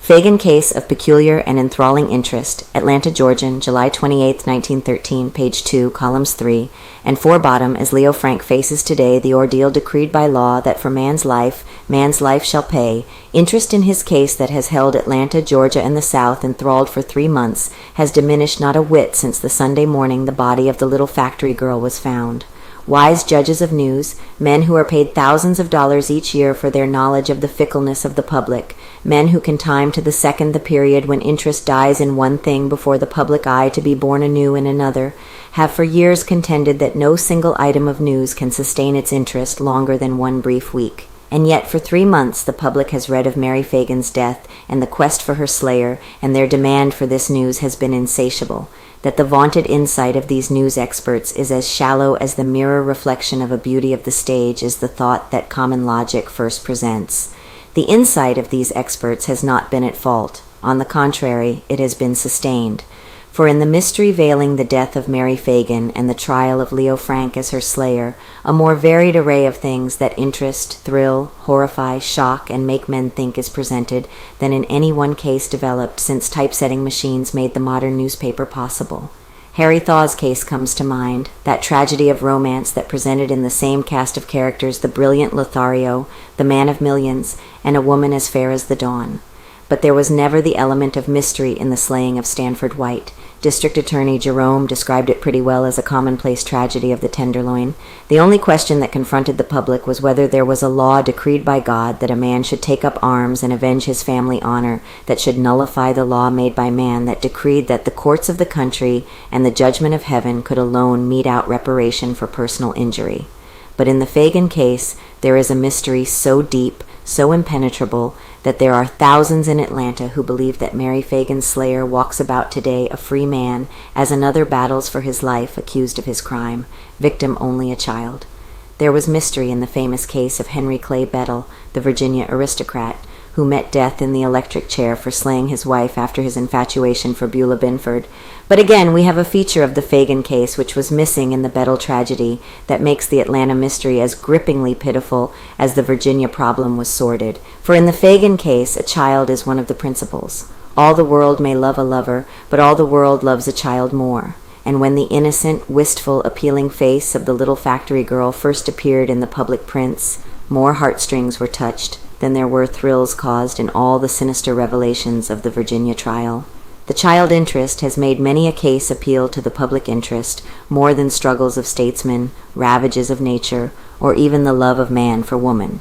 Phagan Case of Peculiar and Enthralling Interest, Atlanta, Georgian, July 28, 1913, page 2, columns 3, and 4 bottom, as Leo Frank faces today the ordeal decreed by law that for man's life shall pay. Interest in his case that has held Atlanta, Georgia, and the South enthralled for 3 months has diminished not a whit since the Sunday morning the body of the little factory girl was found. Wise judges of news, men who are paid thousands of dollars each year for their knowledge of the fickleness of the public, men who can time to the second the period when interest dies in one thing before the public eye to be born anew in another, have for years contended that no single item of news can sustain its interest longer than one brief week. And yet for 3 months the public has read of Mary Phagan's death and the quest for her slayer, and their demand for this news has been insatiable. That the vaunted insight of these news experts is as shallow as the mirror reflection of a beauty of the stage is the thought that common logic first presents. The insight of these experts has not been at fault. On the contrary, it has been sustained. For in the mystery veiling the death of Mary Phagan and the trial of Leo Frank as her slayer, a more varied array of things that interest, thrill, horrify, shock, and make men think is presented than in any one case developed since typesetting machines made the modern newspaper possible. Harry Thaw's case comes to mind, that tragedy of romance that presented in the same cast of characters the brilliant Lothario, the man of millions, and a woman as fair as the dawn. But there was never the element of mystery in the slaying of Stanford White. District Attorney Jerome described it pretty well as a commonplace tragedy of the Tenderloin. The only question that confronted the public was whether there was a law decreed by God that a man should take up arms and avenge his family honor that should nullify the law made by man that decreed that the courts of the country and the judgment of heaven could alone mete out reparation for personal injury. But in the Phagan case, there is a mystery so deep, so impenetrable, that there are thousands in Atlanta who believe that Mary Phagan's slayer walks about today a free man, as another battles for his life accused of his crime, victim only a child. There was mystery in the famous case of Henry Clay Bettle, the Virginia aristocrat, who met death in the electric chair for slaying his wife after his infatuation for Beulah Binford. But again, we have a feature of the Phagan case which was missing in the Bettle tragedy that makes the Atlanta mystery as grippingly pitiful as the Virginia problem was sordid. For in the Phagan case, a child is one of the principals. All the world may love a lover, but all the world loves a child more. And when the innocent, wistful, appealing face of the little factory girl first appeared in the public prints, more heartstrings were touched than there were thrills caused in all the sinister revelations of the Virginia trial. The child interest has made many a case appeal to the public interest more than struggles of statesmen, ravages of nature, or even the love of man for woman.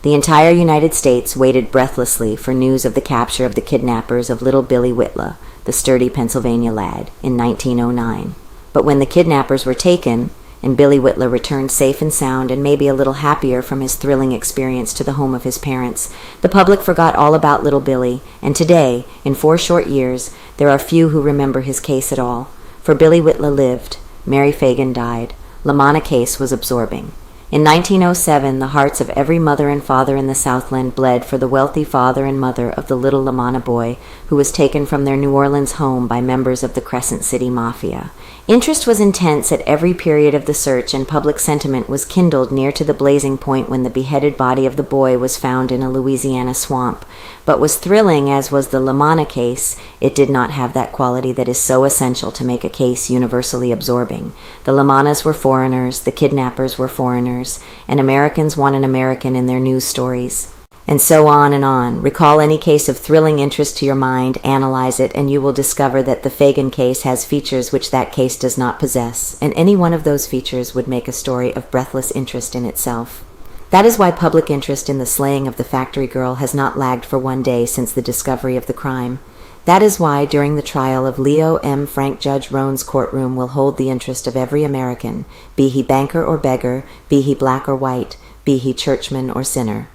The entire United States waited breathlessly for news of the capture of the kidnappers of little Billy Whitla, the sturdy Pennsylvania lad, in 1909. But when the kidnappers were taken, and Billy Whitla returned safe and sound and maybe a little happier from his thrilling experience to the home of his parents, the public forgot all about little Billy, and today, in 4 short years, there are few who remember his case at all. For Billy Whitla lived, Mary Phagan died. Lamanna case was absorbing. In 1907, the hearts of every mother and father in the Southland bled for the wealthy father and mother of the little Lamanna boy who was taken from their New Orleans home by members of the Crescent City Mafia. Interest was intense at every period of the search, and public sentiment was kindled near to the blazing point when the beheaded body of the boy was found in a Louisiana swamp. But was thrilling as was the Lamanna case, it did not have that quality that is so essential to make a case universally absorbing. The Lamannas were foreigners, the kidnappers were foreigners, and Americans want an American in their news stories. And so on and on. Recall any case of thrilling interest to your mind, analyze it, and you will discover that the Phagan case has features which that case does not possess, and any one of those features would make a story of breathless interest in itself. That is why public interest in the slaying of the factory girl has not lagged for one day since the discovery of the crime. That is why during the trial of Leo M. Frank Judge Roan's courtroom will hold the interest of every American, be he banker or beggar, be he black or white, be he churchman or sinner.